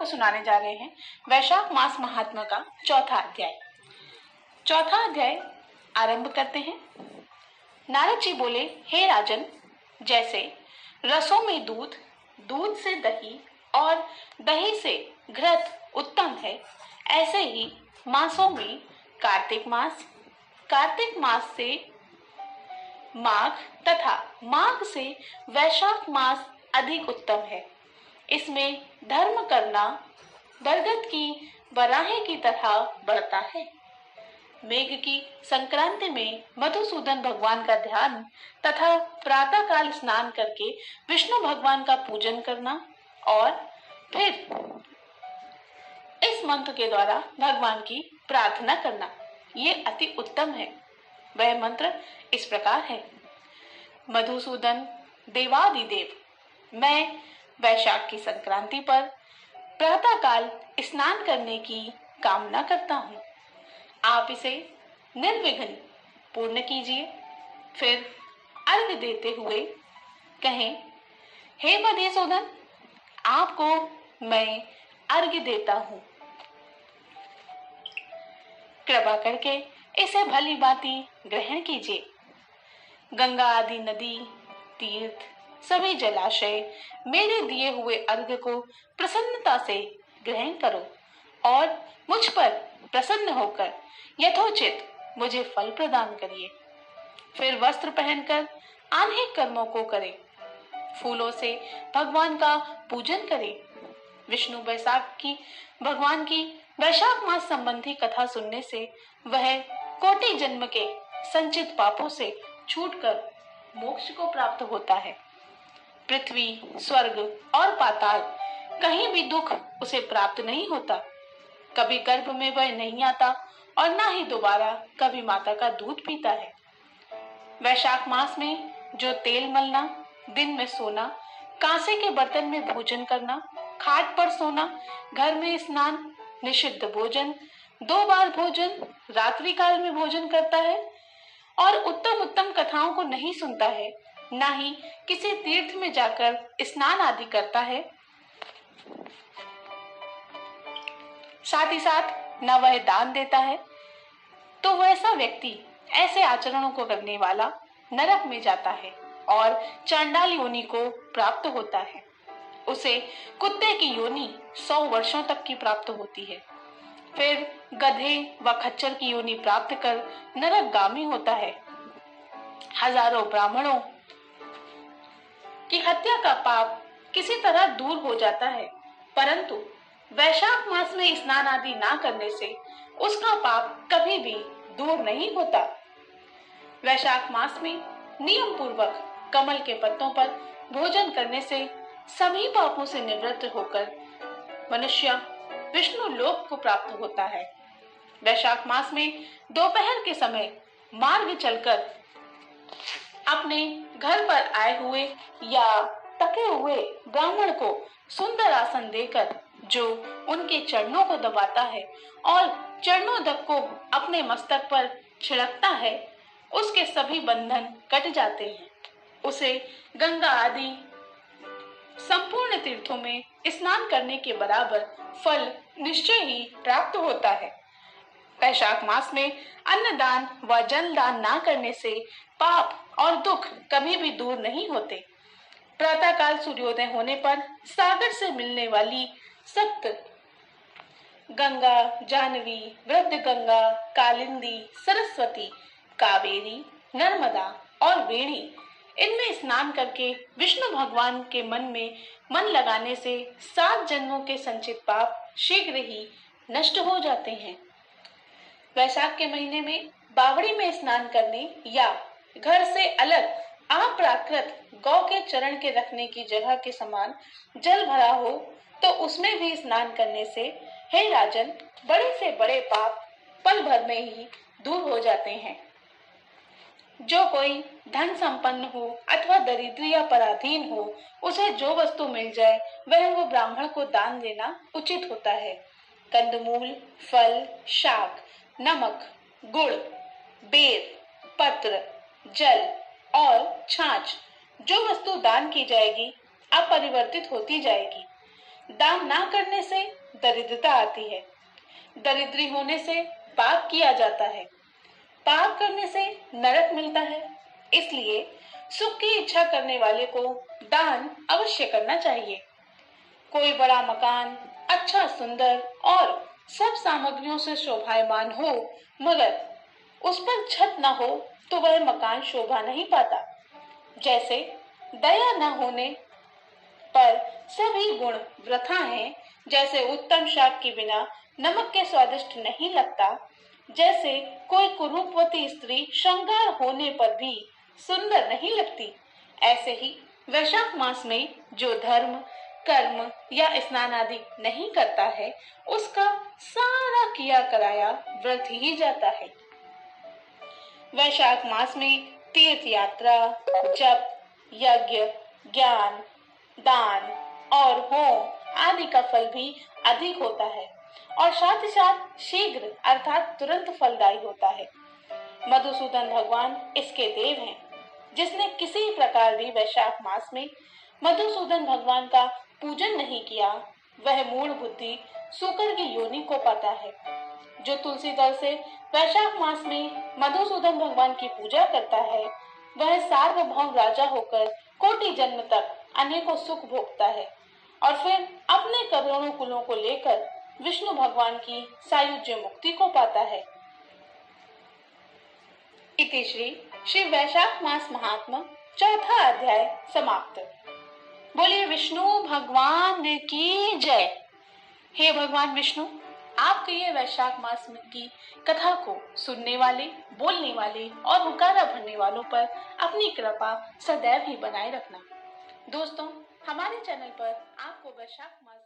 सुनाने जा रहे हैं वैशाख मास महात्मा का चौथा अध्याय। चौथा अध्याय आरंभ करते हैं। नारद जी बोले, हे राजन, जैसे रसों में दूध, दूध से दही और दही से घृत उत्तम है, ऐसे ही मासों में कार्तिक मास से माघ तथा माघ से वैशाख मास अधिक उत्तम है। इसमें धर्म करना बरगद की बराहे की तरह बढ़ता है। मेघ की संक्रांति में मधुसूदन भगवान का ध्यान तथा प्रातः काल स्नान करके विष्णु भगवान का पूजन करना और फिर इस मंत्र के द्वारा भगवान की प्रार्थना करना, ये अति उत्तम है। वह मंत्र इस प्रकार है। मधुसूदन देवादिदेव, मैं वैशाख की संक्रांति पर प्रातः काल स्नान करने की कामना करता हूँ। आप इसे निर्विघ्न पूर्ण कीजिए। फिर अर्घ देते हुए कहें, हे मधुसूदन, आपको मैं अर्घ देता हूँ। कृपा करके इसे भली भांति ग्रहण कीजिए। गंगा आदि नदी, तीर्थ, सभी जलाशय मेरे दिए हुए अर्घ को प्रसन्नता से ग्रहण करो और मुझ पर प्रसन्न होकर यथोचित मुझे फल प्रदान करिए। फिर वस्त्र पहनकर आह्निक कर्मों को करें। फूलों से भगवान का पूजन करें। विष्णु भगवान की वैशाख मास संबंधी कथा सुनने से वह कोटि जन्म के संचित पापों से छूटकर मोक्ष को प्राप्त होता है। पृथ्वी, स्वर्ग और पाताल कहीं भी दुख उसे प्राप्त नहीं होता। कभी गर्भ में वह नहीं आता और ना ही दोबारा कभी माता का दूध पीता है। वैशाख मास में जो तेल मलना, दिन में सोना, कांसे के बर्तन में भोजन करना, खाट पर सोना, घर में स्नान, निषिद्ध भोजन, 2 बार भोजन, रात्रि काल में भोजन करता है और उत्तम उत्तम कथाओं को नहीं सुनता है, ना ही किसी तीर्थ में जाकर स्नान आदि करता है, साथ ही साथ न वह दान देता है, तो वैसा व्यक्ति ऐसे आचरणों को करने वाला नरक में जाता है और चांडाल योनि को प्राप्त होता है। उसे कुत्ते की योनि 100 वर्षों तक की प्राप्त होती है। फिर गधे व खच्चर की योनि प्राप्त कर नरकगामी होता है। हजारों ब्राह्मणों की हत्या का पाप किसी तरह दूर हो जाता है, परंतु वैशाख मास में स्नान आदि ना करने से उसका पाप कभी भी दूर नहीं होता। वैशाख मास में नियम पूर्वक कमल के पत्तों पर भोजन करने से सभी पापों से निवृत्त होकर मनुष्य विष्णु लोक को प्राप्त होता है। वैशाख मास में दोपहर के समय मार्ग चलकर अपने घर पर आए हुए या थके हुए ब्राह्मण को सुंदर आसन देकर जो उनके चरणों को दबाता है और चरणोदक को अपने मस्तक पर छिड़कता है, उसके सभी बंधन कट जाते हैं। उसे गंगा आदि संपूर्ण तीर्थों में स्नान करने के बराबर फल निश्चय ही प्राप्त होता है। वैशाख मास में अन्नदान व जलदान ना करने से पाप और दुख कभी भी दूर नहीं होते। प्रातः काल सूर्योदय होने पर सागर से मिलने वाली सप्त गंगा, जाह्नवी, वृद्ध गंगा, कालिंदी, सरस्वती, कावेरी, नर्मदा और वेणी, इनमें स्नान करके विष्णु भगवान के मन में मन लगाने से 7 जन्मों के संचित पाप शीघ्र ही नष्ट हो जाते हैं। वैशाख के महीने में बावड़ी में स्नान करने या घर से अलग अप्राकृत गौ के चरण के रखने की जगह के समान जल भरा हो तो उसमें भी स्नान करने से, हे राजन, बड़े से बड़े पाप पल भर में ही दूर हो जाते हैं। जो कोई धन संपन्न हो अथवा दरिद्र या पराधीन हो, उसे जो वस्तु मिल जाए वह वो ब्राह्मण को दान देना उचित होता है। कंदमूल, फल, शाक, नमक, गुड़, बेर, पत्र, जल और छाछ, जो वस्तु दान की जाएगी अपरिवर्तित होती जाएगी। दान ना करने से दरिद्रता आती है, दरिद्री होने से पाप किया जाता है, पाप करने से नरक मिलता है। इसलिए सुख की इच्छा करने वाले को दान अवश्य करना चाहिए। कोई बड़ा मकान अच्छा, सुंदर और सब सामग्रियों से शोभायमान हो, मगर उस पर छत न हो तो वह मकान शोभा नहीं पाता। जैसे दया न होने पर सभी गुण वृथा हैं, जैसे उत्तम शाक के बिना नमक के स्वादिष्ट नहीं लगता, जैसे कोई कुरूपवती स्त्री श्रृंगार होने पर भी सुंदर नहीं लगती, ऐसे ही वैशाख मास में जो धर्म, कर्म या स्नान आदि नहीं करता है, उसका सारा किया कराया व्यर्थ ही जाता है। वैशाख मास में तीर्थ यात्रा, जप, यज्ञ, ज्ञान, दान और होम आदि का फल भी अधिक होता है और साथ ही साथ शीघ्र अर्थात तुरंत फलदायी होता है। मधुसूदन भगवान इसके देव हैं। जिसने किसी प्रकार भी वैशाख मास में मधुसूदन भगवान का पूजन नहीं किया, वह मूढ़ बुद्धि सूकर की योनि को पाता है। जो तुलसी दल से वैशाख मास में मधुसूदन भगवान की पूजा करता है, वह सार्वभौम राजा होकर कोटि जन्म तक अनेकों सुख भोगता है और फिर अपने करोड़ों कुलों को लेकर विष्णु भगवान की सायुज्य मुक्ति को पाता है। इति श्री वैशाख मास महात्म चौथा अध्याय समाप्त। बोलिए विष्णु भगवान की जय। हे भगवान विष्णु, आपके ये वैशाख मास की कथा को सुनने वाले, बोलने वाले और हुकारा भरने वालों पर अपनी कृपा सदैव ही बनाए रखना। दोस्तों, हमारे चैनल पर आपको वैशाख मास